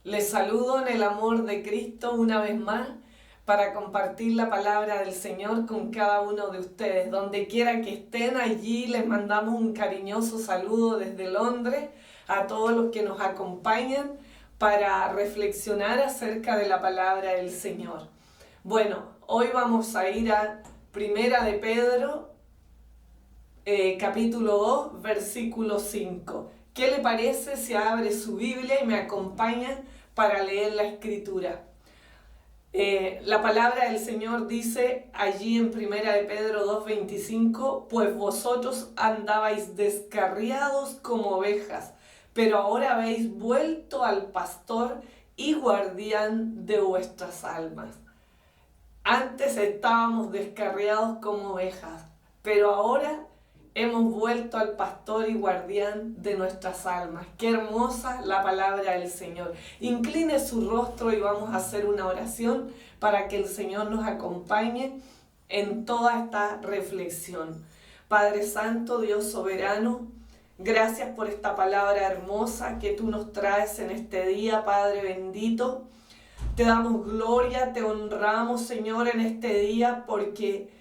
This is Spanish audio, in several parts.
Les saludo en el amor de Cristo una vez más para compartir la palabra del Señor con cada uno de ustedes. Donde quiera que estén allí, les mandamos un cariñoso saludo desde Londres a todos los que nos acompañan para reflexionar acerca de la palabra del Señor. Bueno, hoy vamos a ir a Primera de Pedro, capítulo 2, versículo 5. ¿Qué le parece si abre su Biblia y me acompaña para leer la Escritura? La palabra del Señor dice allí en Primera de Pedro 2:25, pues vosotros andabais descarriados como ovejas, pero ahora habéis vuelto al pastor y guardián de vuestras almas. Antes estábamos descarriados como ovejas, pero ahora hemos vuelto al pastor y guardián de nuestras almas. Qué hermosa la palabra del Señor. Incline su rostro y vamos a hacer una oración para que el Señor nos acompañe en toda esta reflexión. Padre Santo, Dios soberano, gracias por esta palabra hermosa que tú nos traes en este día, Padre bendito. Te damos gloria, te honramos, Señor, en este día porque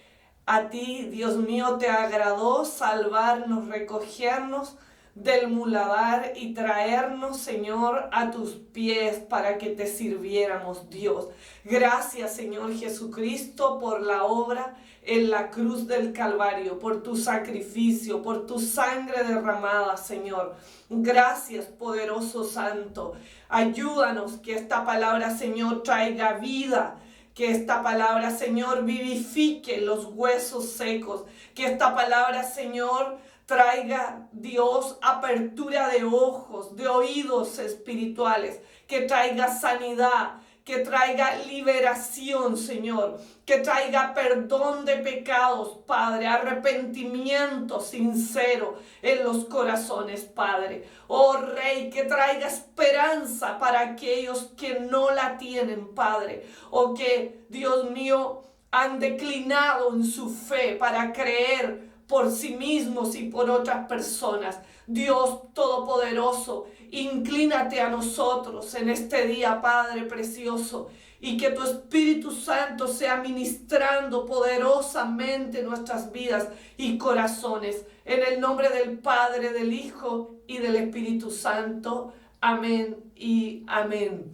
a ti, Dios mío, te agradó salvarnos, recogernos del muladar y traernos, Señor, a tus pies para que te sirviéramos, Dios. Gracias, Señor Jesucristo, por la obra en la cruz del Calvario, por tu sacrificio, por tu sangre derramada, Señor. Gracias, poderoso Santo. Ayúdanos que esta palabra, Señor, traiga vida. Que esta palabra, Señor, vivifique los huesos secos. Que esta palabra, Señor, traiga, Dios, apertura de ojos, de oídos espirituales. Que traiga sanidad, que traiga liberación, Señor. Que traiga perdón de pecados, Padre. Arrepentimiento sincero en los corazones, Padre. Oh Rey, que traiga esperanza para aquellos que no la tienen, Padre. O que, Dios mío, han declinado en su fe para creer por sí mismos y por otras personas. Dios Todopoderoso, inclínate a nosotros en este día, Padre precioso, y que tu Espíritu Santo sea ministrando poderosamente nuestras vidas y corazones. En el nombre del Padre, del Hijo y del Espíritu Santo. Amén y amén.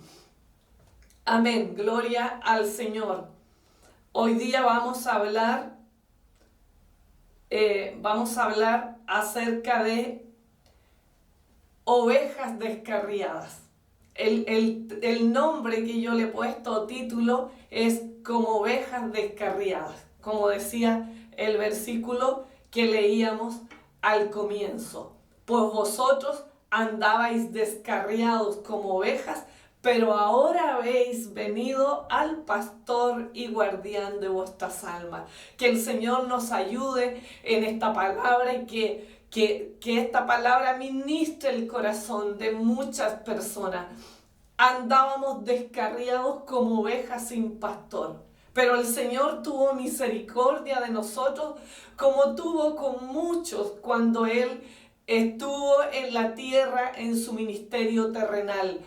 Amén. Gloria al Señor. Hoy día vamos a hablar acerca de ovejas descarriadas. El nombre que yo le he puesto, título, es como ovejas descarriadas, como decía el versículo que leíamos al comienzo. Pues vosotros andabais descarriados como ovejas, pero ahora habéis venido al pastor y guardián de vuestras almas. Que el Señor nos ayude en esta palabra y que esta palabra ministre el corazón de muchas personas. Andábamos descarriados como ovejas sin pastor, pero el Señor tuvo misericordia de nosotros como tuvo con muchos cuando Él estuvo en la tierra en su ministerio terrenal.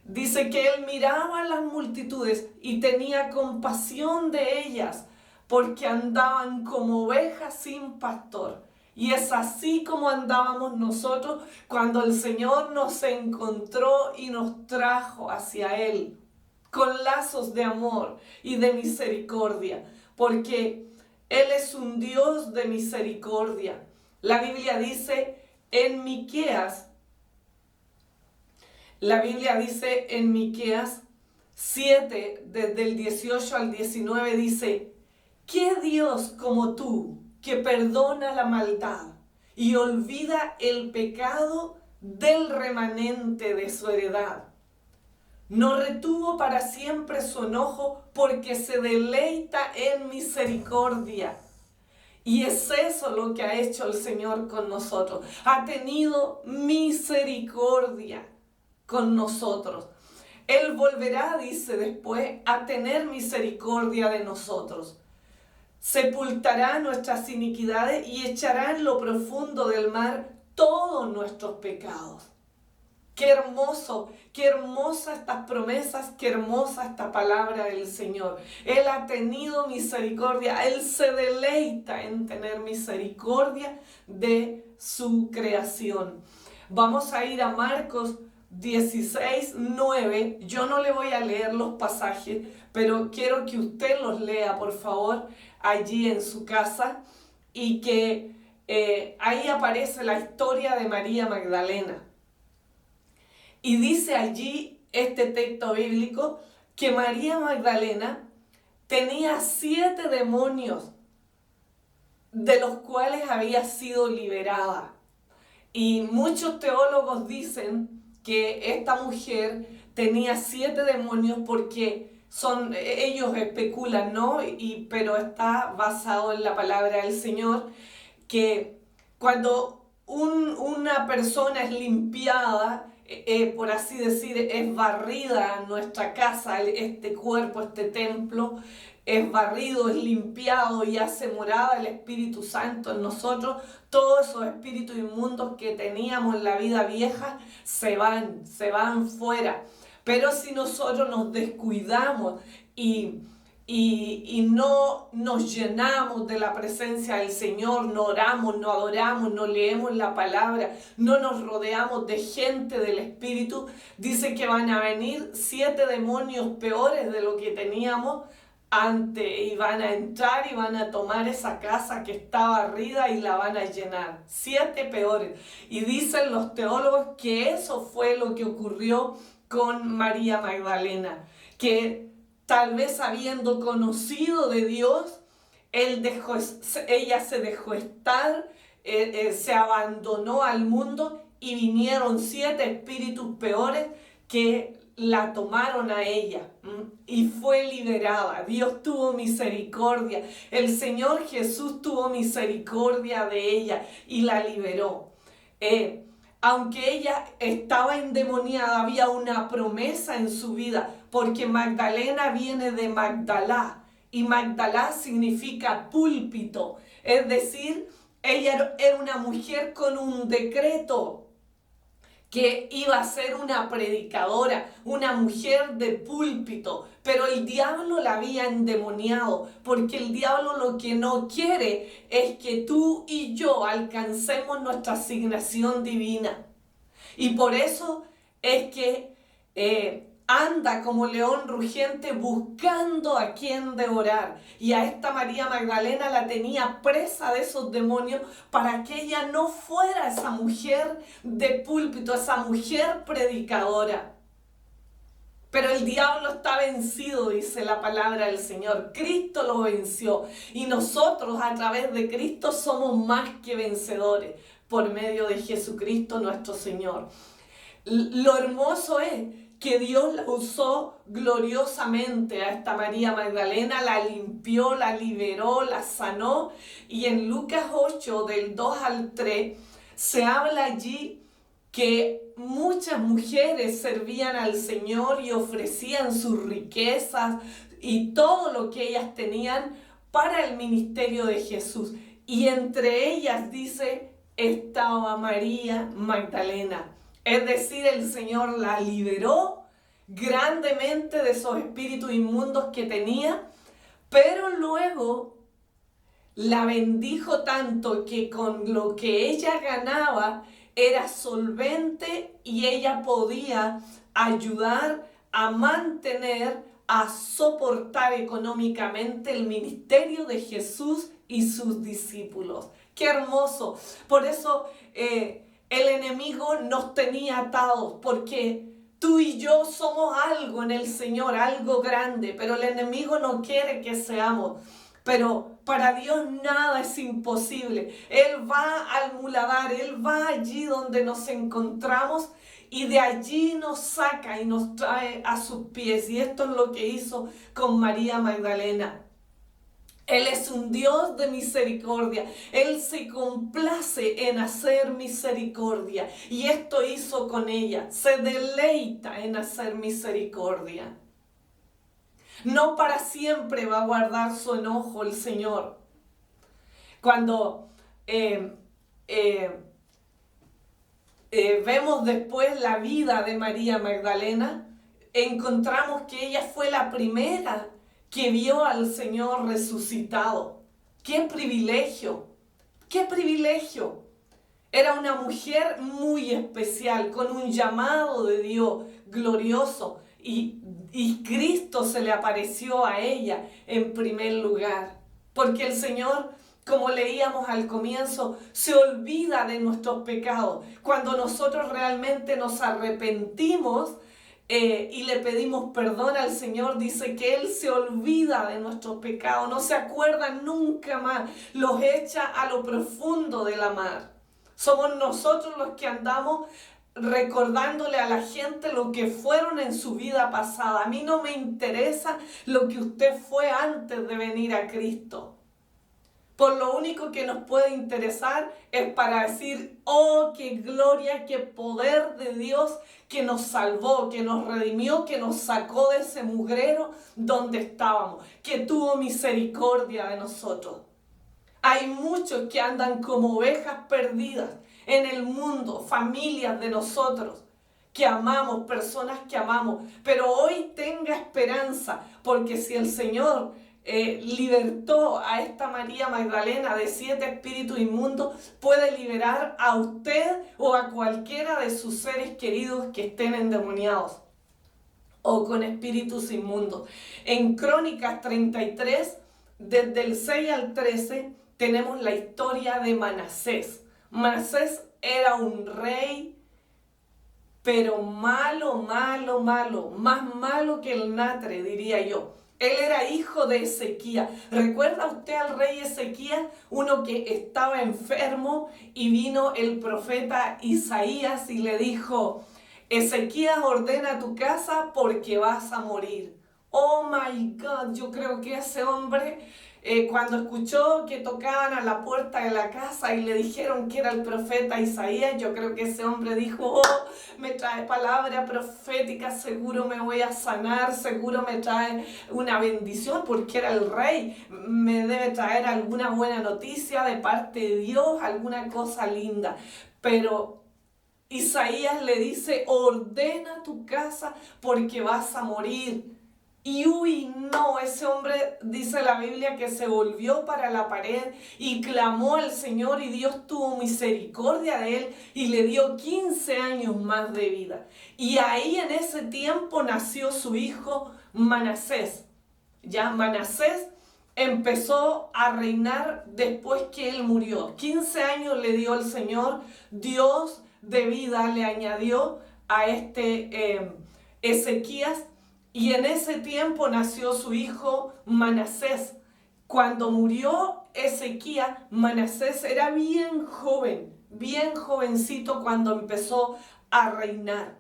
Dice que Él miraba a las multitudes y tenía compasión de ellas porque andaban como ovejas sin pastor. Y es así como andábamos nosotros cuando el Señor nos encontró y nos trajo hacia Él con lazos de amor y de misericordia, porque Él es un Dios de misericordia. La Biblia dice en Miqueas 7, desde el 18 al 19, dice: ¿qué Dios como tú, que perdona la maldad y olvida el pecado del remanente de su heredad? No retuvo para siempre su enojo, porque se deleita en misericordia. Y es eso lo que ha hecho el Señor con nosotros. Ha tenido misericordia con nosotros. Él volverá, dice después, a tener misericordia de nosotros. Sepultará nuestras iniquidades y echará en lo profundo del mar todos nuestros pecados. Qué hermoso, qué hermosas estas promesas, qué hermosa esta palabra del Señor. Él ha tenido misericordia, Él se deleita en tener misericordia de su creación. Vamos a ir a Marcos 16:9. Yo no le voy a leer los pasajes, pero quiero que usted los lea, por favor, allí en su casa, y que ahí aparece la historia de María Magdalena. Y dice allí este texto bíblico que María Magdalena tenía 7 demonios, de los cuales había sido liberada. Y muchos teólogos dicen que esta mujer tenía 7 demonios porque ellos especulan, ¿no? Pero está basado en la palabra del Señor, que cuando una persona es limpiada, por así decir, es barrida nuestra casa, este cuerpo, este templo, es barrido, es limpiado y hace morada el Espíritu Santo en nosotros, todos esos espíritus inmundos que teníamos en la vida vieja se van fuera. Pero si nosotros nos descuidamos y no nos llenamos de la presencia del Señor, no oramos, no adoramos, no leemos la palabra, no nos rodeamos de gente del Espíritu, dice que van a venir 7 demonios peores de lo que teníamos antes, y van a entrar y van a tomar esa casa que está barrida y la van a llenar. 7 peores. Y dicen los teólogos que eso fue lo que ocurrió con María Magdalena, que tal vez habiendo conocido de Dios, ella se dejó estar, se abandonó al mundo, y vinieron 7 espíritus peores que la tomaron a ella y fue liberada. Dios tuvo misericordia, el Señor Jesús tuvo misericordia de ella y la liberó. Aunque ella estaba endemoniada, había una promesa en su vida, porque Magdalena viene de Magdalá, y Magdalá significa púlpito, es decir, ella era una mujer con un decreto, que iba a ser una predicadora, una mujer de púlpito, pero el diablo la había endemoniado, porque el diablo lo que no quiere es que tú y yo alcancemos nuestra asignación divina. Y por eso es que anda como león rugiente buscando a quien devorar. Y a esta María Magdalena la tenía presa de esos demonios para que ella no fuera esa mujer de púlpito, esa mujer predicadora. Pero el diablo está vencido, dice la palabra del Señor. Cristo lo venció. Y nosotros a través de Cristo somos más que vencedores por medio de Jesucristo nuestro Señor. Lo hermoso es que Dios la usó gloriosamente a esta María Magdalena, la limpió, la liberó, la sanó. Y en Lucas 8, del 2 al 3, se habla allí que muchas mujeres servían al Señor y ofrecían sus riquezas y todo lo que ellas tenían para el ministerio de Jesús. Y entre ellas, dice, estaba María Magdalena. Es decir, el Señor la liberó grandemente de esos espíritus inmundos que tenía, pero luego la bendijo tanto que con lo que ella ganaba era solvente, y ella podía ayudar a mantener, a soportar económicamente el ministerio de Jesús y sus discípulos. ¡Qué hermoso! Por eso el enemigo nos tenía atados, porque tú y yo somos algo en el Señor, algo grande, pero el enemigo no quiere que seamos. Pero para Dios nada es imposible. Él va al muladar, Él va allí donde nos encontramos, y de allí nos saca y nos trae a sus pies. Y esto es lo que hizo con María Magdalena. Él es un Dios de misericordia. Él se complace en hacer misericordia. Y esto hizo con ella. Se deleita en hacer misericordia. No para siempre va a guardar su enojo el Señor. Cuando vemos después la vida de María Magdalena, encontramos que ella fue la primera que vio al Señor resucitado. ¡Qué privilegio! ¡Qué privilegio! Era una mujer muy especial, con un llamado de Dios glorioso, y Cristo se le apareció a ella en primer lugar, porque el Señor, como leíamos al comienzo, se olvida de nuestros pecados. Cuando nosotros realmente nos arrepentimos y le pedimos perdón al Señor, dice que Él se olvida de nuestros pecados, no se acuerda nunca más, los echa a lo profundo de la mar. Somos nosotros los que andamos recordándole a la gente lo que fueron en su vida pasada. A mí no me interesa lo que usted fue antes de venir a Cristo. Por lo único que nos puede interesar es para decir, oh, qué gloria, qué poder de Dios que nos salvó, que nos redimió, que nos sacó de ese mugrero donde estábamos, que tuvo misericordia de nosotros. Hay muchos que andan como ovejas perdidas en el mundo, familias de nosotros que amamos, personas que amamos, pero hoy tenga esperanza, porque si el Señor libertó a esta María Magdalena de 7 espíritus inmundos, puede liberar a usted o a cualquiera de sus seres queridos que estén endemoniados o con espíritus inmundos. En Crónicas 33, desde el 6 al 13, tenemos la historia de Manasés. Manasés era un rey, pero malo, malo, malo, más malo que el natre, diría yo. Él era hijo de Ezequías. ¿Recuerda usted al rey Ezequías? Uno que estaba enfermo y vino el profeta Isaías y le dijo, Ezequías, ordena tu casa porque vas a morir. Oh my God, yo creo que ese hombre, cuando escuchó que tocaban a la puerta de la casa y le dijeron que era el profeta Isaías, yo creo que ese hombre dijo, oh, me trae palabra profética, seguro me voy a sanar, seguro me trae una bendición porque era el rey, me debe traer alguna buena noticia de parte de Dios, alguna cosa linda. Pero Isaías le dice, ordena tu casa porque vas a morir. Y uy, no, ese hombre, dice la Biblia, que se volvió para la pared y clamó al Señor y Dios tuvo misericordia de él y le dio 15 años más de vida. Y ahí en ese tiempo nació su hijo Manasés. Ya Manasés empezó a reinar después que él murió. 15 años le dio el Señor, Dios de vida le añadió a Ezequías. Y en ese tiempo nació su hijo Manasés. Cuando murió Ezequías, Manasés era bien jovencito cuando empezó a reinar.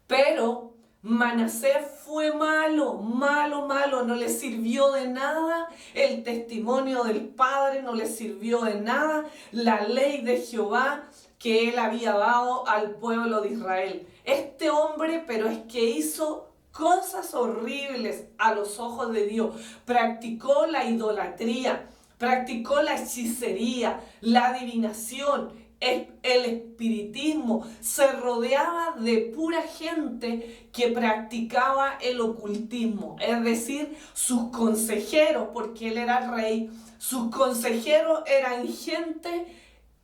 Pero Manasés fue malo, no le sirvió de nada el testimonio del Padre, no le sirvió de nada la ley de Jehová que él había dado al pueblo de Israel. Este hombre, pero es que hizo cosas horribles a los ojos de Dios. Practicó la idolatría, practicó la hechicería, la adivinación, el espiritismo. Se rodeaba de pura gente que practicaba el ocultismo. Es decir, sus consejeros, porque él era rey, sus consejeros eran gente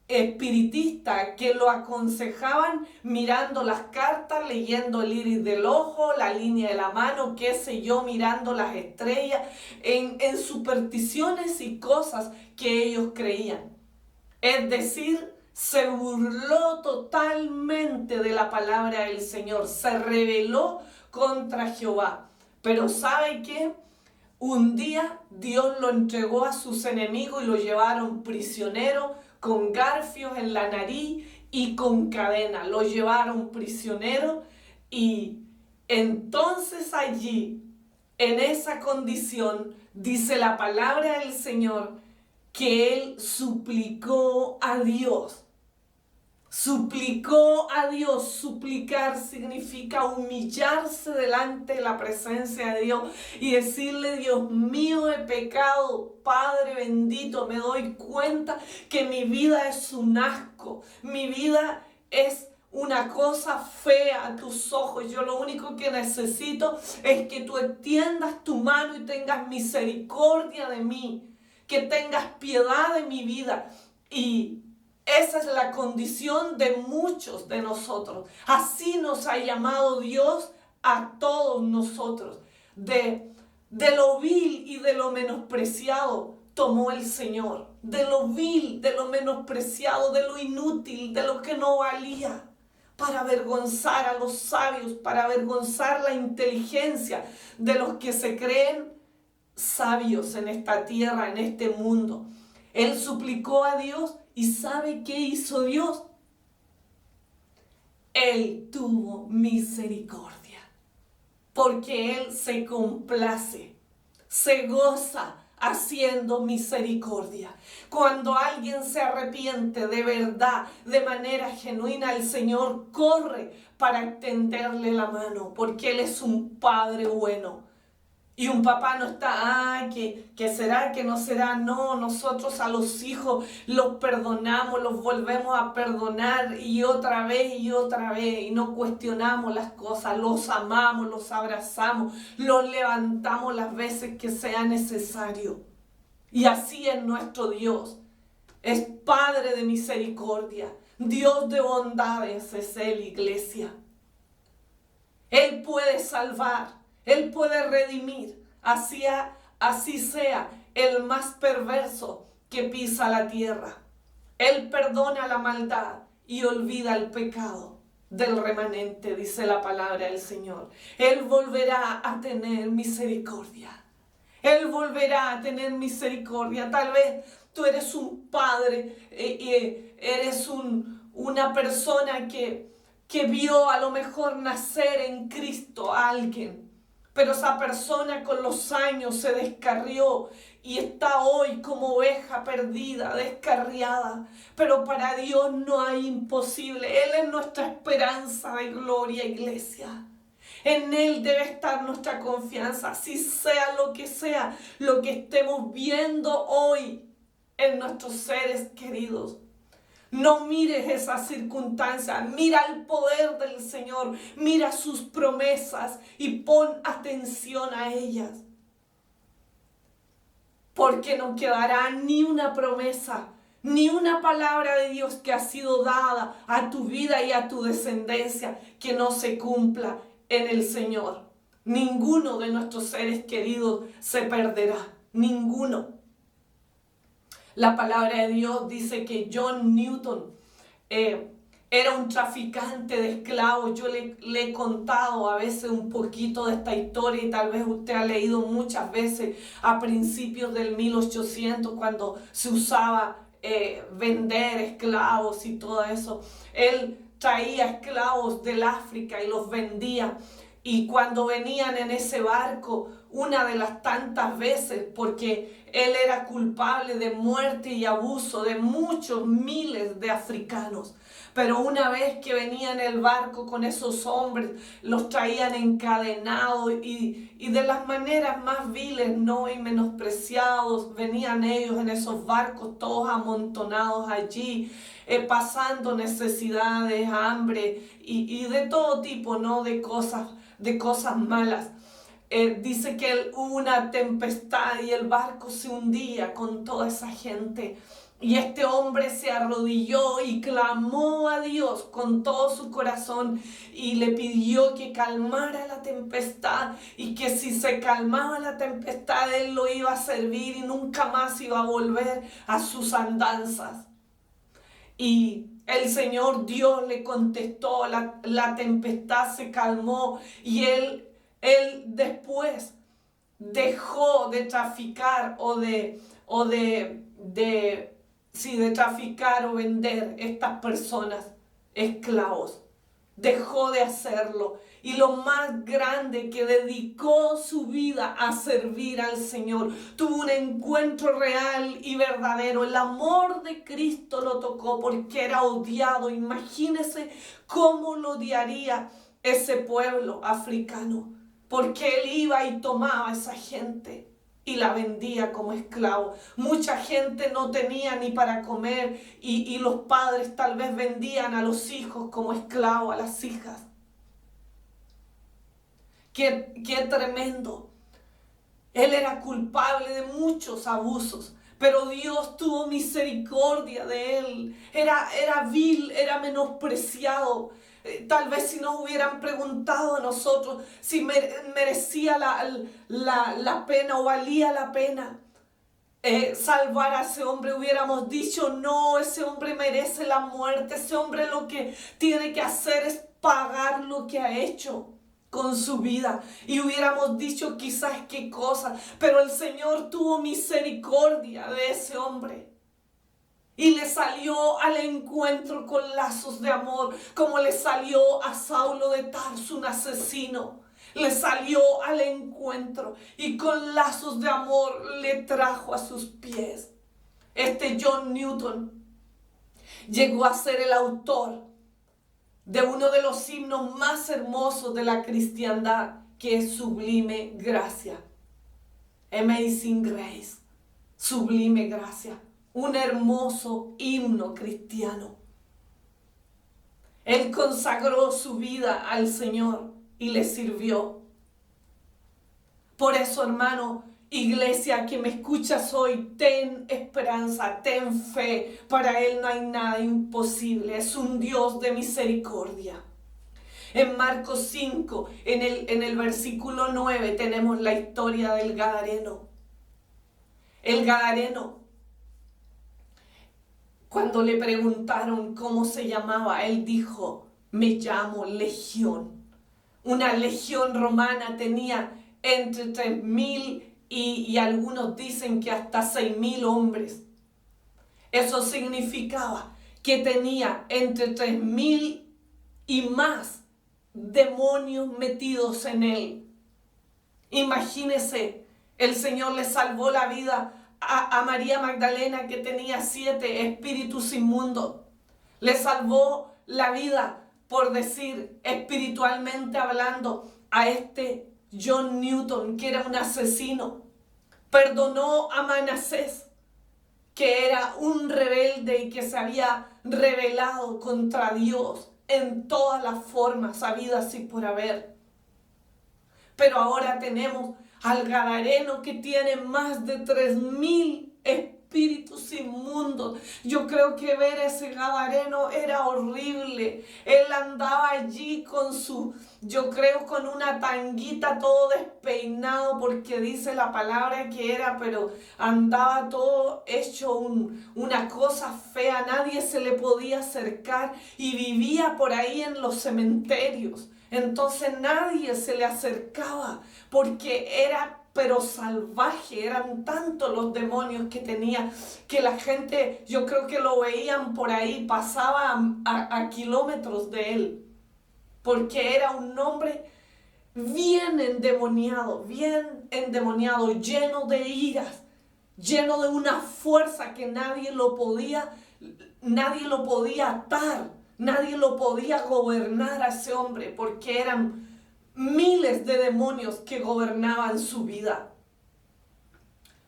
espiritista que lo aconsejaban mirando las cartas, leyendo el iris del ojo, la línea de la mano, qué sé yo, mirando las estrellas, en supersticiones y cosas que ellos creían. Es decir, se burló totalmente de la palabra del Señor, se rebeló contra Jehová. Pero ¿sabe qué? Un día Dios lo entregó a sus enemigos y lo llevaron prisionero con garfios en la nariz y con cadena. Lo llevaron prisionero y entonces allí, en esa condición, dice la palabra del Señor que él suplicó a Dios. Suplicó a Dios. Suplicar significa humillarse delante de la presencia de Dios y decirle, Dios mío, he pecado, Padre bendito, me doy cuenta que mi vida es un asco, mi vida es una cosa fea a tus ojos. Yo lo único que necesito es que tú extiendas tu mano y tengas misericordia de mí, que tengas piedad de mi vida. Y esa es la condición de muchos de nosotros. Así nos ha llamado Dios a todos nosotros. De lo vil y de lo menospreciado tomó el Señor. De lo vil, de lo menospreciado, de lo inútil, de lo que no valía, para avergonzar a los sabios, para avergonzar la inteligencia de los que se creen sabios en esta tierra, en este mundo. Él suplicó a Dios y ¿sabe qué hizo Dios? Él tuvo misericordia, porque Él se complace, se goza haciendo misericordia. Cuando alguien se arrepiente de verdad, de manera genuina, el Señor corre para extenderle la mano, porque Él es un Padre bueno. Y un papá no está, ¿qué será, qué no será? No, nosotros a los hijos los perdonamos, los volvemos a perdonar y otra vez, y no cuestionamos las cosas, los amamos, los abrazamos, los levantamos las veces que sea necesario. Y así es nuestro Dios. Es Padre de misericordia, Dios de bondades es Él, iglesia. Él puede salvar, Él puede redimir, así sea el más perverso que pisa la tierra. Él perdona la maldad y olvida el pecado del remanente, dice la palabra del Señor. Él volverá a tener misericordia. Él volverá a tener misericordia. Tal vez tú eres un padre, eres una persona que vio a lo mejor nacer en Cristo a alguien, pero esa persona con los años se descarrió y está hoy como oveja perdida, descarriada. Pero para Dios no hay imposible. Él es nuestra esperanza de gloria, iglesia. En Él debe estar nuestra confianza, si sea lo que estemos viendo hoy en nuestros seres queridos. No mires esas circunstancias, mira el poder del Señor, mira sus promesas y pon atención a ellas. Porque no quedará ni una promesa, ni una palabra de Dios que ha sido dada a tu vida y a tu descendencia que no se cumpla en el Señor. Ninguno de nuestros seres queridos se perderá, ninguno. La palabra de Dios dice que John Newton era un traficante de esclavos. Yo le he contado a veces un poquito de esta historia y tal vez usted ha leído muchas veces a principios del 1800 cuando se usaba vender esclavos y todo eso. Él traía esclavos del África y los vendía. Y cuando venían en ese barco, una de las tantas veces, porque él era culpable de muerte y abuso de muchos miles de africanos, pero una vez que venía en el barco con esos hombres, los traían encadenados y de las maneras más viles, ¿no? Y menospreciados, venían ellos en esos barcos todos amontonados allí, pasando necesidades, hambre y de todo tipo, ¿no? De cosas malas. Dice que hubo una tempestad y el barco se hundía con toda esa gente. Y este hombre se arrodilló y clamó a Dios con todo su corazón y le pidió que calmara la tempestad y que si se calmaba la tempestad él lo iba a servir y nunca más iba a volver a sus andanzas. Y el Señor Dios le contestó, la tempestad se calmó y él después dejó de traficar de traficar o vender estas personas esclavos. Dejó de hacerlo. Y lo más grande, que dedicó su vida a servir al Señor. Tuvo un encuentro real y verdadero. El amor de Cristo lo tocó porque era odiado. Imagínese cómo lo odiaría ese pueblo africano. Porque él iba y tomaba a esa gente. y la vendía como esclavo. Mucha gente no tenía ni para comer y los padres tal vez vendían a los hijos como esclavos, a las hijas. Qué tremendo. Él era culpable de muchos abusos, pero Dios tuvo misericordia de él. Era vil, era menospreciado. Tal vez si nos hubieran preguntado a nosotros si merecía la pena o valía la pena salvar a ese hombre, hubiéramos dicho, no, ese hombre merece la muerte. Ese hombre lo que tiene que hacer es pagar lo que ha hecho con su vida. Y hubiéramos dicho quizás qué cosa, pero el Señor tuvo misericordia de ese hombre y le salió al encuentro con lazos de amor, como le salió a Saulo de Tarso, un asesino. Le salió al encuentro y con lazos de amor le trajo a sus pies. John Newton llegó a ser el autor de uno de los himnos más hermosos de la cristiandad, que es Sublime Gracia. Amazing Grace, Sublime Gracia, un hermoso himno cristiano. Él consagró su vida al Señor y le sirvió. Por eso, hermano, iglesia que me escuchas hoy, ten esperanza, ten fe. Para Él no hay nada imposible. Es un Dios de misericordia. En Marcos 5, en el versículo 9, tenemos la historia del Gadareno. El Gadareno, cuando le preguntaron cómo se llamaba, él dijo, me llamo Legión. Una legión romana tenía entre 3,000 y algunos dicen que hasta 6,000 hombres. Eso significaba que tenía entre 3,000 y más demonios metidos en él. Imagínese, el Señor le salvó la vida a María Magdalena, que tenía 7 espíritus inmundos. Le salvó la vida, por decir, espiritualmente hablando, a John Newton, que era un asesino. Perdonó a Manasés, que era un rebelde y que se había rebelado contra Dios en todas las formas habidas y por haber. Pero ahora tenemos al Gadareno, que tiene más de 3,000 espíritus inmundos. Yo creo que ver a ese Gadareno era horrible. Él andaba allí con una tanguita, todo despeinado, porque dice la palabra que era, pero andaba todo hecho una cosa fea. Nadie se le podía acercar y vivía por ahí en los cementerios. Entonces nadie se le acercaba porque era pero salvaje. Eran tantos los demonios que tenía que la gente, yo creo que lo veían por ahí, pasaba a kilómetros de él, porque era un hombre bien endemoniado, lleno de iras, lleno de una fuerza que nadie lo podía atar. Nadie lo podía gobernar a ese hombre, porque eran miles de demonios que gobernaban su vida.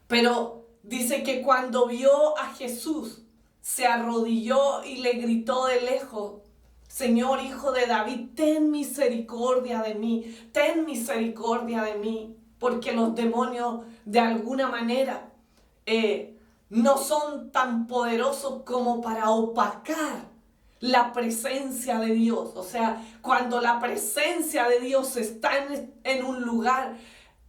Pero dice que cuando vio a Jesús, se arrodilló y le gritó de lejos, Señor, Hijo de David, ten misericordia de mí, ten misericordia de mí. Porque los demonios, de alguna manera, no son tan poderosos como para opacar la presencia de Dios. O sea, cuando la presencia de Dios está en un lugar,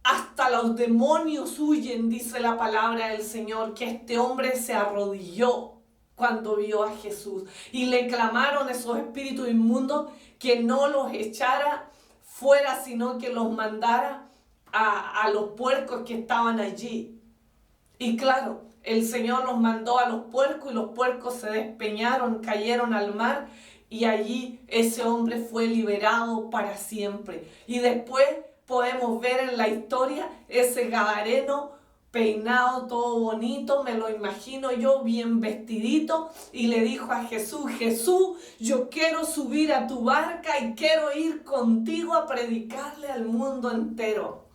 hasta los demonios huyen, dice la palabra del Señor, que este hombre se arrodilló cuando vio a Jesús. Y le clamaron esos espíritus inmundos que no los echara fuera, sino que los mandara a los puercos que estaban allí. Y claro, el Señor los mandó a los puercos y los puercos se despeñaron, cayeron al mar, y allí ese hombre fue liberado para siempre. Y después podemos ver en la historia ese Gadareno peinado, todo bonito, me lo imagino yo, bien vestidito, y le dijo a Jesús, Jesús, yo quiero subir a tu barca y quiero ir contigo a predicarle al mundo entero.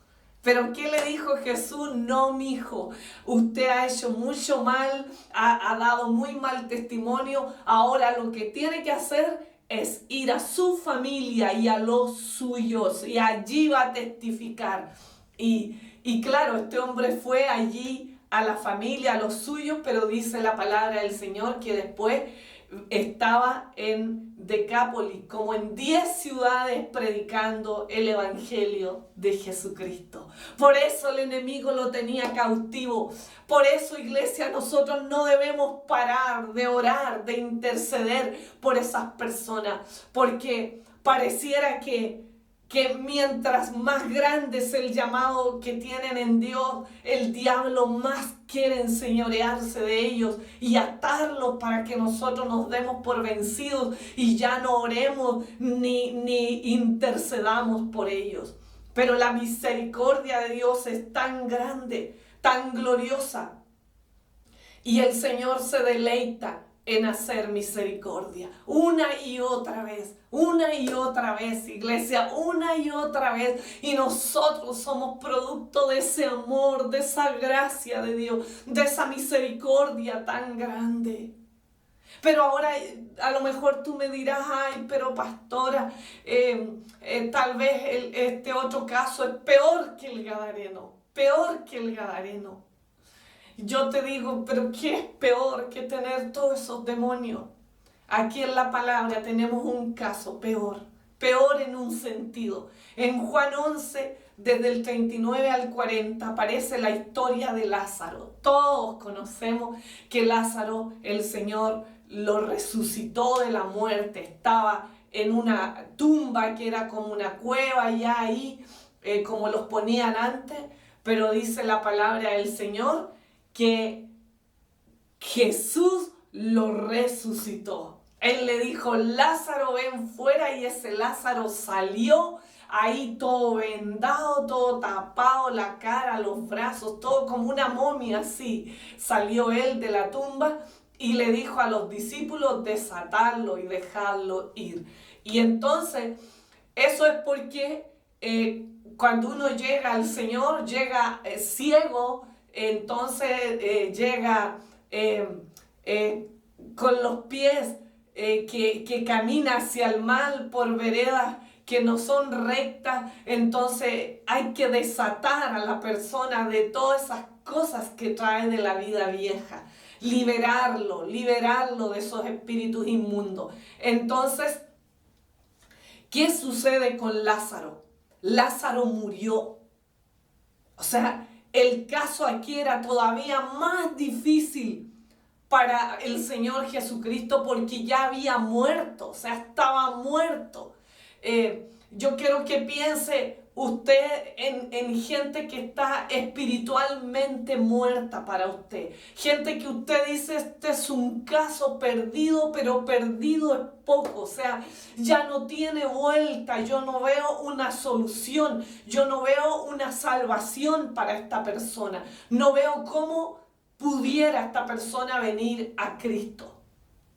Pero ¿qué le dijo Jesús? No, mi hijo, usted ha hecho mucho mal, ha dado muy mal testimonio. Ahora lo que tiene que hacer es ir a su familia y a los suyos, y allí va a testificar. Y claro, este hombre fue allí a la familia, a los suyos, pero dice la palabra del Señor que después estaba en Decápolis, como en 10 ciudades, predicando el evangelio de Jesucristo. Por eso el enemigo lo tenía cautivo. Por eso, iglesia, nosotros no debemos parar de orar, de interceder por esas personas, porque pareciera que mientras más grande es el llamado que tienen en Dios, el diablo más quiere enseñorearse de ellos y atarlos para que nosotros nos demos por vencidos y ya no oremos ni intercedamos por ellos. Pero la misericordia de Dios es tan grande, tan gloriosa, y el Señor se deleita en hacer misericordia una y otra vez, iglesia, una y otra vez. Y nosotros somos producto de ese amor, de esa gracia de Dios, de esa misericordia tan grande. Pero ahora a lo mejor tú me dirás, ay, pero pastora, tal vez este otro caso es peor que el gadareno, Yo te digo, pero ¿qué es peor que tener todos esos demonios? Aquí en la palabra tenemos un caso peor en un sentido. En Juan 11, desde el 39 al 40, aparece la historia de Lázaro. Todos conocemos que Lázaro, el Señor lo resucitó de la muerte. Estaba en una tumba que era como una cueva ya ahí, como los ponían antes, pero dice la palabra del Señor que Jesús lo resucitó. Él le dijo, Lázaro, ven fuera, y ese Lázaro salió ahí todo vendado, todo tapado, la cara, los brazos, todo como una momia así. Salió él de la tumba y le dijo a los discípulos, desatarlo y dejarlo ir. Y entonces, eso es porque cuando uno llega al Señor, llega ciego, entonces llega con los pies que camina hacia el mal por veredas que no son rectas. Entonces hay que desatar a la persona de todas esas cosas que trae de la vida vieja, liberarlo de esos espíritus inmundos. Entonces, ¿qué sucede con Lázaro? Lázaro murió. O sea, el caso aquí era todavía más difícil para el Señor Jesucristo porque ya había muerto, o sea, estaba muerto. Yo quiero que piense usted en gente que está espiritualmente muerta para usted. Gente que usted dice, este es un caso perdido, pero perdido es poco. O sea, ya no tiene vuelta. Yo no veo una solución. Yo no veo una salvación para esta persona. No veo cómo pudiera esta persona venir a Cristo.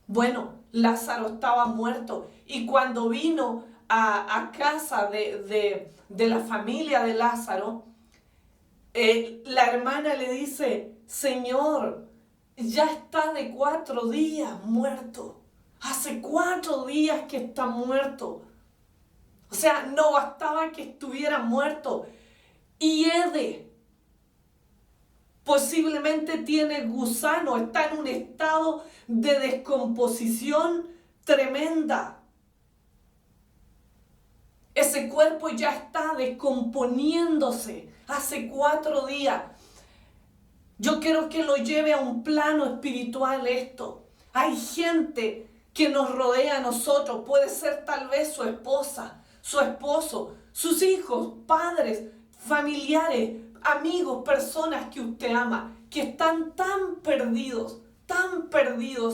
Bueno, Lázaro estaba muerto, y cuando vino a casa de la familia de Lázaro, la hermana le dice, Señor, ya está de 4 días muerto. Hace 4 días que está muerto. O sea, no bastaba que estuviera muerto. Y posiblemente tiene gusano, está en un estado de descomposición tremenda. Ese cuerpo ya está descomponiéndose hace 4 días. Yo quiero que lo lleve a un plano espiritual esto. Hay gente que nos rodea a nosotros, puede ser tal vez su esposa, su esposo, sus hijos, padres, familiares, amigos, personas que usted ama, que están tan perdidos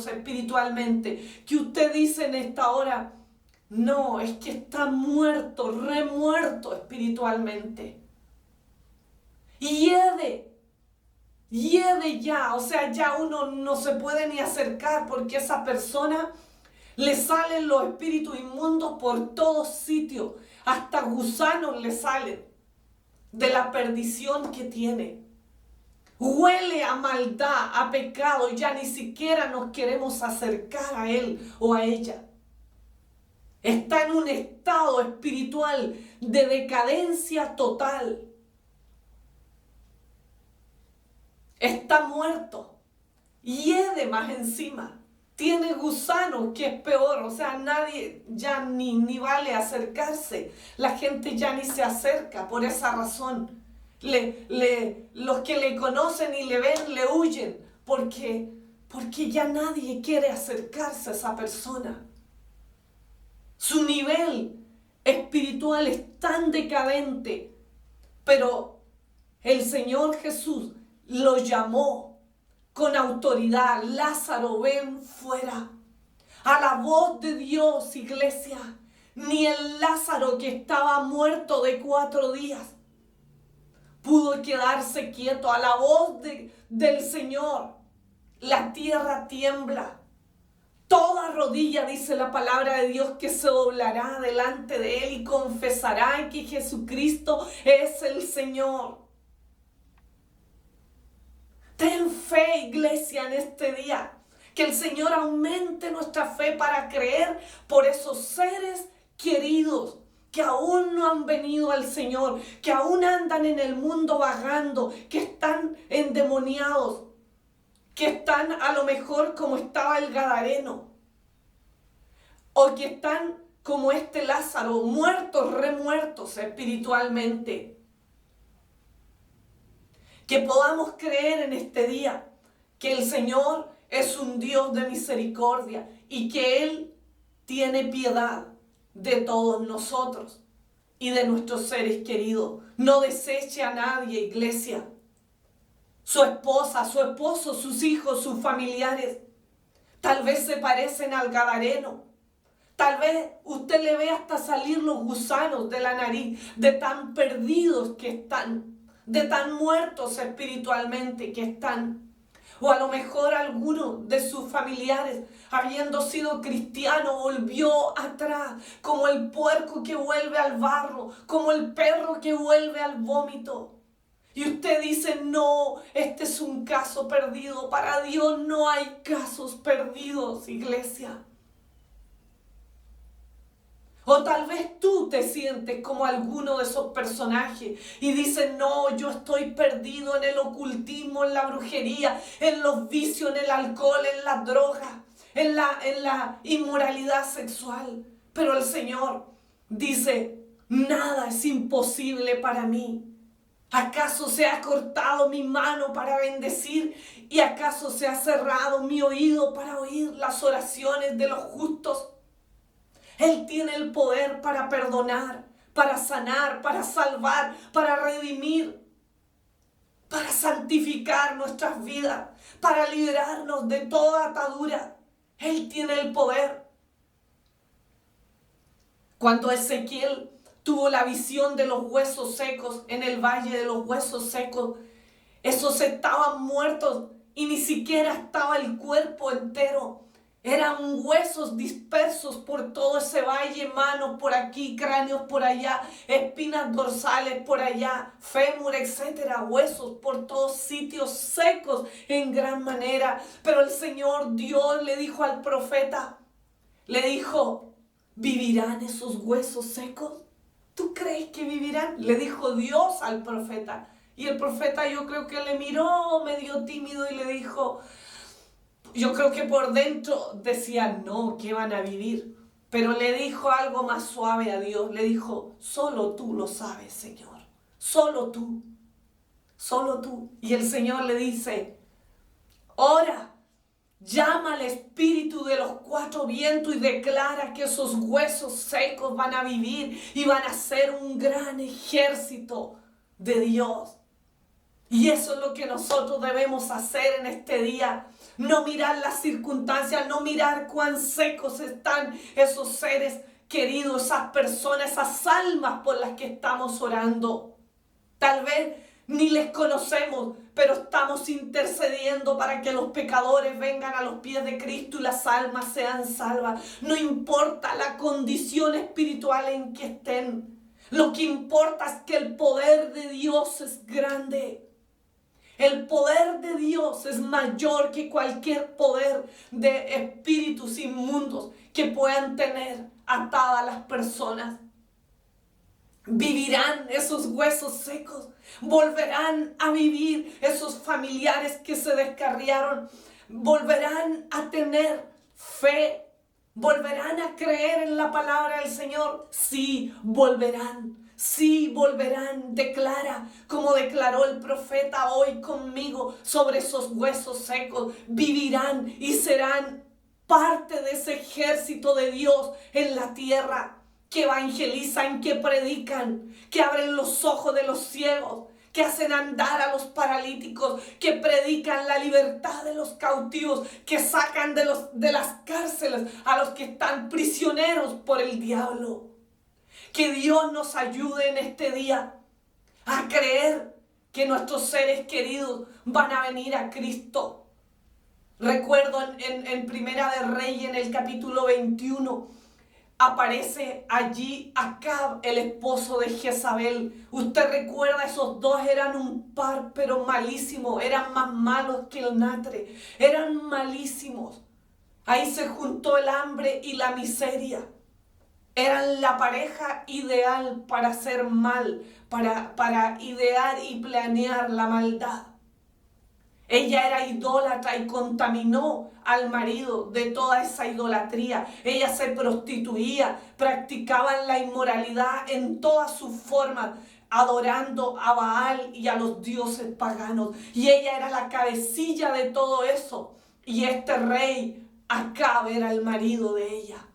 espiritualmente, que usted dice en esta hora, no, es que está muerto, remuerto espiritualmente. Y hiede ya, o sea, ya uno no se puede ni acercar porque esa persona le salen los espíritus inmundos por todos sitios, hasta gusanos le salen. de la perdición que tiene. Huele a maldad, a pecado, ya ni siquiera nos queremos acercar a él o a ella. Está en un estado espiritual de decadencia total. Está muerto. Hiede más encima. Tiene gusanos, que es peor. O sea, nadie ya ni vale acercarse. La gente ya ni se acerca por esa razón. Los que le conocen y le ven, le huyen. Porque ya nadie quiere acercarse a esa persona. Su nivel espiritual es tan decadente, pero el Señor Jesús lo llamó con autoridad. Lázaro, ven fuera. A la voz de Dios, iglesia, ni el Lázaro que estaba muerto de 4 días pudo quedarse quieto. A la voz del Señor, la tierra tiembla. Toda rodilla, dice la palabra de Dios, que se doblará delante de Él y confesará que Jesucristo es el Señor. Ten fe, iglesia, en este día. Que el Señor aumente nuestra fe para creer por esos seres queridos que aún no han venido al Señor, que aún andan en el mundo vagando, que están endemoniados, que están a lo mejor como estaba el Gadareno, o que están como este Lázaro, muertos, remuertos espiritualmente. Que podamos creer en este día que el Señor es un Dios de misericordia y que Él tiene piedad de todos nosotros y de nuestros seres queridos. No deseche a nadie, iglesia. Su esposa, su esposo, sus hijos, sus familiares, tal vez se parecen al Gadareno. Tal vez usted le ve hasta salir los gusanos de la nariz, de tan perdidos que están, de tan muertos espiritualmente que están. O a lo mejor alguno de sus familiares, habiendo sido cristiano, volvió atrás, como el puerco que vuelve al barro, como el perro que vuelve al vómito. Y usted dice, no, este es un caso perdido. Para Dios no hay casos perdidos, iglesia. O tal vez tú te sientes como alguno de esos personajes y dices, no, yo estoy perdido en el ocultismo, en la brujería, en los vicios, en el alcohol, en las drogas, en la inmoralidad sexual. Pero el Señor dice, nada es imposible para mí. ¿Acaso se ha cortado mi mano para bendecir? ¿Y acaso se ha cerrado mi oído para oír las oraciones de los justos? Él tiene el poder para perdonar, para sanar, para salvar, para redimir, para santificar nuestras vidas, para liberarnos de toda atadura. Él tiene el poder. Cuando Ezequiel tuvo la visión de los huesos secos en el valle de los huesos secos, esos estaban muertos y ni siquiera estaba el cuerpo entero. Eran huesos dispersos por todo ese valle, manos por aquí, cráneos por allá, espinas dorsales por allá, fémur, etcétera, huesos por todos sitios secos en gran manera. Pero el Señor Dios le dijo al profeta, le dijo, ¿vivirán esos huesos secos? ¿Tú crees que vivirán? Le dijo Dios al profeta. Y el profeta, yo creo que le miró medio tímido y le dijo, yo creo que por dentro decía, no, que van a vivir. Pero le dijo algo más suave a Dios. Le dijo, solo tú lo sabes, Señor. Solo tú. Solo tú. Y el Señor le dice, ora, llama al espíritu de los 4 vientos y declara que esos huesos secos van a vivir y van a ser un gran ejército de Dios. Y eso es lo que nosotros debemos hacer en este día. No mirar las circunstancias, no mirar cuán secos están esos seres queridos, esas personas, esas almas por las que estamos orando. Tal vez ni les conocemos, pero estamos intercediendo para que los pecadores vengan a los pies de Cristo y las almas sean salvas. No importa la condición espiritual en que estén. Lo que importa es que el poder de Dios es grande. El poder de Dios es mayor que cualquier poder de espíritus inmundos que puedan tener atadas las personas. Vivirán esos huesos secos, volverán a vivir esos familiares que se descarriaron, volverán a tener fe, volverán a creer en la palabra del Señor. Sí, volverán. Sí, volverán, declara, como declaró el profeta hoy conmigo sobre esos huesos secos. Vivirán y serán parte de ese ejército de Dios en la tierra, que evangelizan, que predican, que abren los ojos de los ciegos, que hacen andar a los paralíticos, que predican la libertad de los cautivos, que sacan de las cárceles a los que están prisioneros por el diablo. Que Dios nos ayude en este día a creer que nuestros seres queridos van a venir a Cristo. Recuerdo en Primera de Reyes, en el capítulo 21, aparece allí Acab, el esposo de Jezabel. Usted recuerda, esos dos eran un par, pero malísimos. Eran más malos que el natre. Eran malísimos. Ahí se juntó el hambre y la miseria. Eran la pareja ideal para hacer mal, para idear y planear la maldad. Ella era idólatra y contaminó al marido de toda esa idolatría. Ella se prostituía, practicaban la inmoralidad en todas sus formas, adorando a Baal y a los dioses paganos. Y ella era la cabecilla de todo eso. Y este rey Acab era el marido de ella.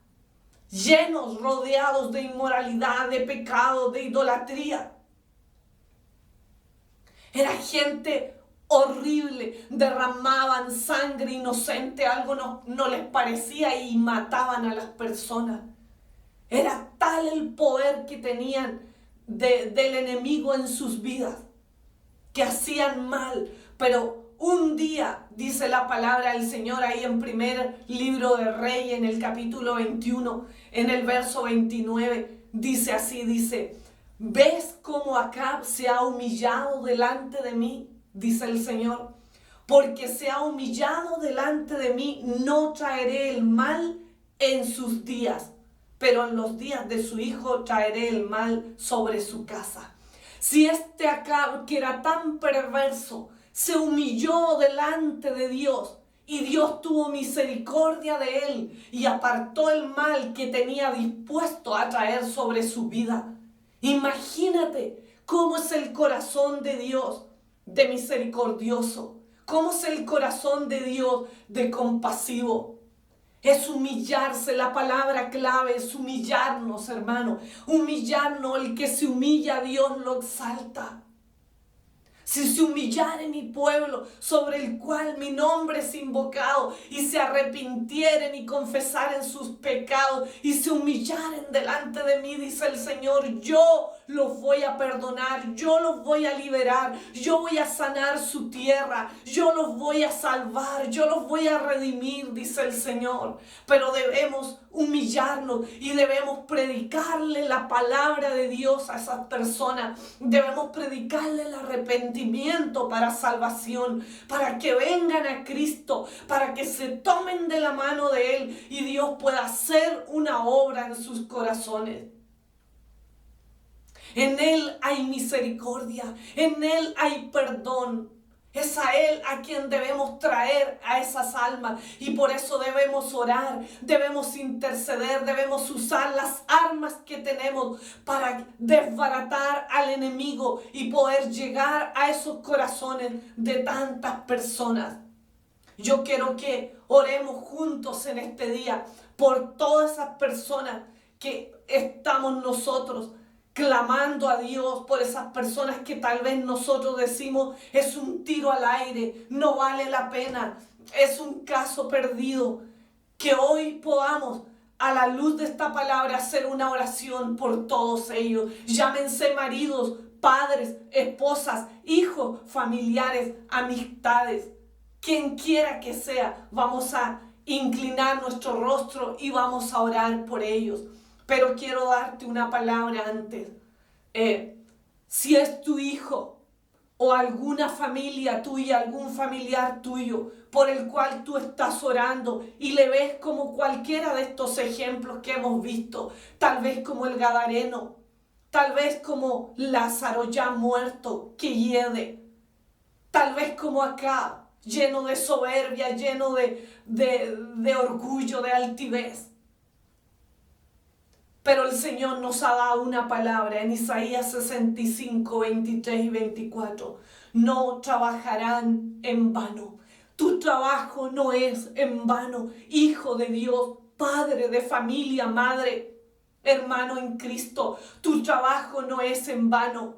Llenos, rodeados de inmoralidad, de pecado, de idolatría. Era gente horrible, derramaban sangre inocente, algo no les parecía y mataban a las personas. Era tal el poder que tenían del enemigo en sus vidas, que hacían mal, pero un día, dice la palabra del Señor ahí en primer libro de Reyes, en el capítulo 21, en el verso 29, dice así, dice: ¿ves cómo Acab se ha humillado delante de mí? Dice el Señor, porque se ha humillado delante de mí, no traeré el mal en sus días, pero en los días de su hijo traeré el mal sobre su casa. Si este Acab, que era tan perverso, se humilló delante de Dios y Dios tuvo misericordia de él y apartó el mal que tenía dispuesto a traer sobre su vida. Imagínate cómo es el corazón de Dios de misericordioso, cómo es el corazón de Dios de compasivo. Es humillarse, la palabra clave es humillarnos, hermano. Humillarnos, el que se humilla a Dios lo exalta. Si se humillare mi pueblo, sobre el cual mi nombre es invocado, y se arrepintieren y confesaren sus pecados, y se humillaren delante de mí, dice el Señor, yo los voy a perdonar, yo los voy a liberar, yo voy a sanar su tierra, yo los voy a salvar, yo los voy a redimir, dice el Señor. Pero debemos humillarnos y debemos predicarle la palabra de Dios a esas personas. Debemos predicarle el arrepentimiento para salvación, para que vengan a Cristo, para que se tomen de la mano de Él y Dios pueda hacer una obra en sus corazones. En Él hay misericordia, en Él hay perdón. Es a Él a quien debemos traer a esas almas y por eso debemos orar, debemos interceder, debemos usar las armas que tenemos para desbaratar al enemigo y poder llegar a esos corazones de tantas personas. Yo quiero que oremos juntos en este día por todas esas personas que estamos nosotros clamando a Dios, por esas personas que tal vez nosotros decimos es un tiro al aire, no vale la pena, es un caso perdido. Que hoy podamos, a la luz de esta palabra, hacer una oración por todos ellos. Llámense maridos, padres, esposas, hijos, familiares, amistades, quien quiera que sea. Vamos a inclinar nuestro rostro y vamos a orar por ellos. Pero quiero darte una palabra antes. si es tu hijo o alguna familia tuya, algún familiar tuyo por el cual tú estás orando y le ves como cualquiera de estos ejemplos que hemos visto, tal vez como el Gadareno, tal vez como Lázaro ya muerto que hiede, tal vez como acá, lleno de soberbia, lleno de orgullo, de altivez. Pero el Señor nos ha dado una palabra en Isaías 65, 23 y 24. No trabajarán en vano. Tu trabajo no es en vano. Hijo de Dios, padre de familia, madre, hermano en Cristo. Tu trabajo no es en vano.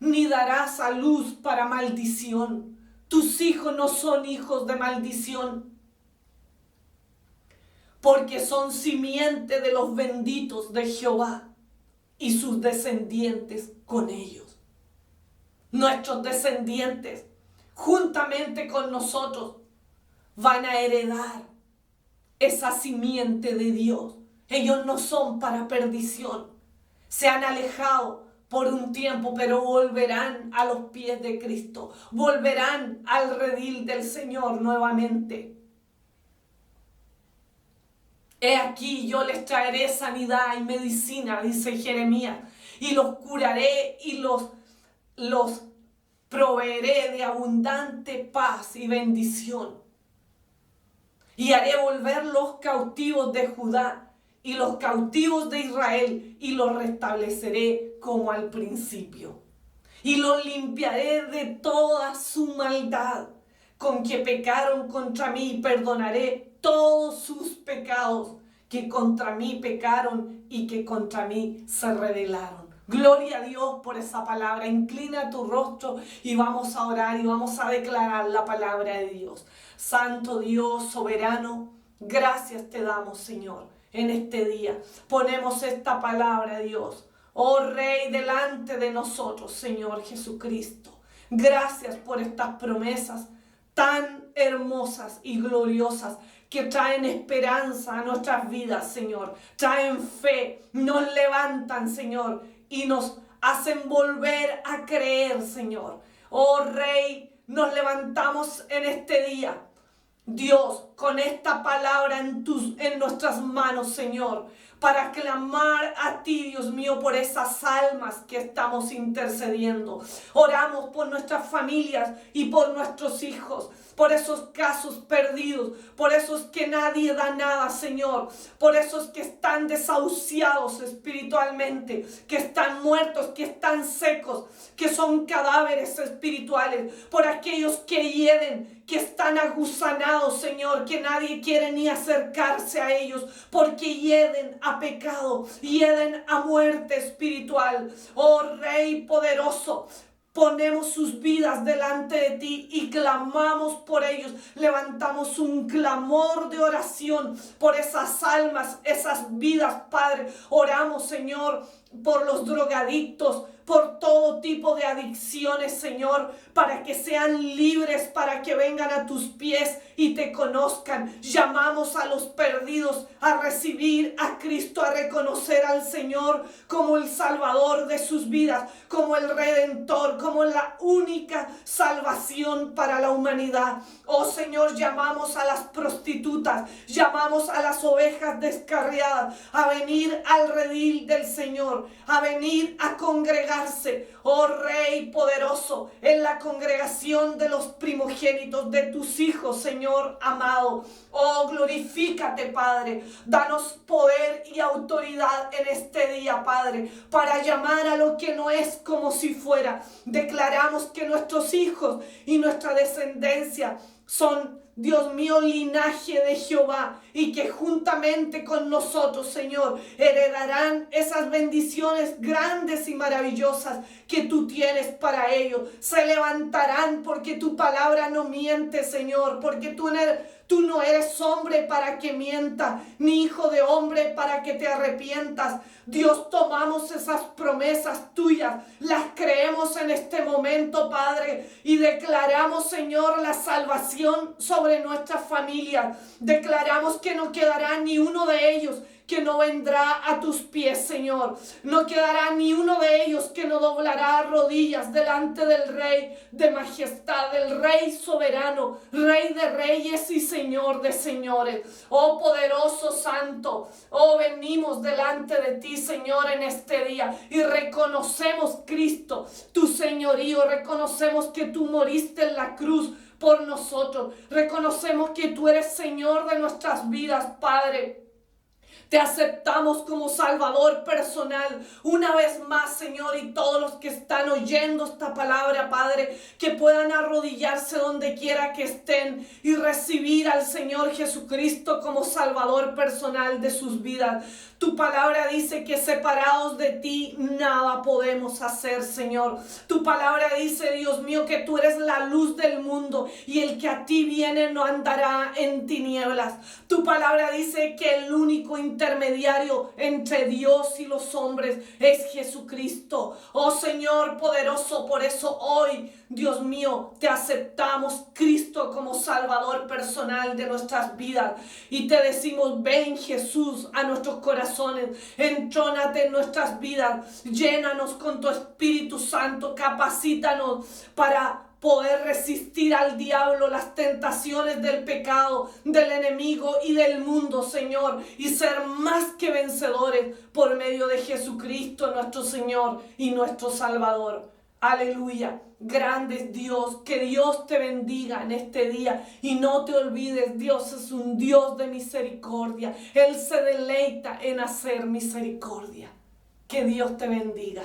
Ni darás a luz para maldición. Tus hijos no son hijos de maldición, porque son simiente de los benditos de Jehová y sus descendientes con ellos. Nuestros descendientes, juntamente con nosotros, van a heredar esa simiente de Dios. Ellos no son para perdición. Se han alejado por un tiempo, pero volverán a los pies de Cristo. Volverán al redil del Señor nuevamente. He aquí, yo les traeré sanidad y medicina, dice Jeremías, y los curaré y los proveeré de abundante paz y bendición. Y haré volver los cautivos de Judá y los cautivos de Israel, y los restableceré como al principio. Y los limpiaré de toda su maldad con que pecaron contra mí, y perdonaré todos sus pecados que contra mí pecaron y que contra mí se rebelaron. Gloria a Dios por esa palabra. Inclina tu rostro y vamos a orar y vamos a declarar la palabra de Dios. Santo Dios, soberano, gracias te damos, Señor, en este día. Ponemos esta palabra, Dios, oh Rey, delante de nosotros, Señor Jesucristo. Gracias por estas promesas tan hermosas y gloriosas que traen esperanza a nuestras vidas, Señor. Traen fe, nos levantan, Señor, y nos hacen volver a creer, Señor. Oh Rey, nos levantamos en este día, Dios, con esta palabra en nuestras manos, Señor, para clamar a ti, Dios mío, por esas almas que estamos intercediendo. Oramos por nuestras familias y por nuestros hijos, por esos casos perdidos, por esos que nadie da nada, Señor, por esos que están desahuciados espiritualmente, que están muertos, que están secos, que son cadáveres espirituales, por aquellos que hieden, que están aguzanados, Señor, que nadie quiere ni acercarse a ellos, porque hieden a pecado, hieden a muerte espiritual. Oh Rey poderoso, ponemos sus vidas delante de ti y clamamos por ellos. Levantamos un clamor de oración por esas almas, esas vidas, Padre. Oramos, Señor, por los drogadictos, por todo tipo de adicciones, Señor, para que sean libres, para que vengan a tus pies y te conozcan. Llamamos a los perdidos a recibir a Cristo, a reconocer al Señor como el Salvador de sus vidas, como el Redentor, como la única salvación para la humanidad. Oh Señor, llamamos a las prostitutas, llamamos a las ovejas descarriadas a venir al redil del Señor, a venir a congregarse, oh Rey poderoso, en la congregación de los primogénitos de tus hijos, Señor amado. Oh, glorifícate, Padre. Danos poder y autoridad en este día, Padre, para llamar a lo que no es como si fuera. Declaramos que nuestros hijos y nuestra descendencia son, Dios mío, linaje de Jehová, y que juntamente con nosotros, Señor, heredarán esas bendiciones grandes y maravillosas que tú tienes para ellos. Se levantarán porque tu palabra no miente, Señor, porque tú no eres hombre para que mienta, ni hijo de hombre para que te arrepientas. Dios, tomamos esas promesas tuyas, las creemos en este momento, Padre, y declaramos, Señor, la salvación sobre nuestras familias. Declaramos que no quedará ni uno de ellos que no vendrá a tus pies, Señor. No quedará ni uno de ellos que no doblará rodillas delante del Rey de majestad, del Rey soberano, Rey de reyes y Señor de señores. Oh poderoso santo, oh venimos delante de ti, Señor, en este día y reconocemos, Cristo, tu señorío. Reconocemos que tú moriste en la cruz por nosotros. Reconocemos que tú eres Señor de nuestras vidas, Padre. Te aceptamos como Salvador personal. Una vez más, Señor, y todos los que están oyendo esta palabra, Padre, que puedan arrodillarse donde quiera que estén y recibir al Señor Jesucristo como Salvador personal de sus vidas. Tu palabra dice que separados de ti nada podemos hacer, Señor. Tu palabra dice, Dios mío, que tú eres la luz del mundo y el que a ti viene no andará en tinieblas. Tu palabra dice que el único intermediario entre Dios y los hombres es Jesucristo. Oh Señor poderoso, por eso hoy, Dios mío, te aceptamos, Cristo, como Salvador personal de nuestras vidas y te decimos, ven Jesús a nuestros corazones, entrónate en nuestras vidas, llénanos con tu Espíritu Santo, capacítanos para poder resistir al diablo, las tentaciones del pecado, del enemigo y del mundo, Señor, y ser más que vencedores por medio de Jesucristo, nuestro Señor y nuestro Salvador. Aleluya. Grande es Dios. Que Dios te bendiga en este día. Y no te olvides, Dios es un Dios de misericordia. Él se deleita en hacer misericordia. Que Dios te bendiga.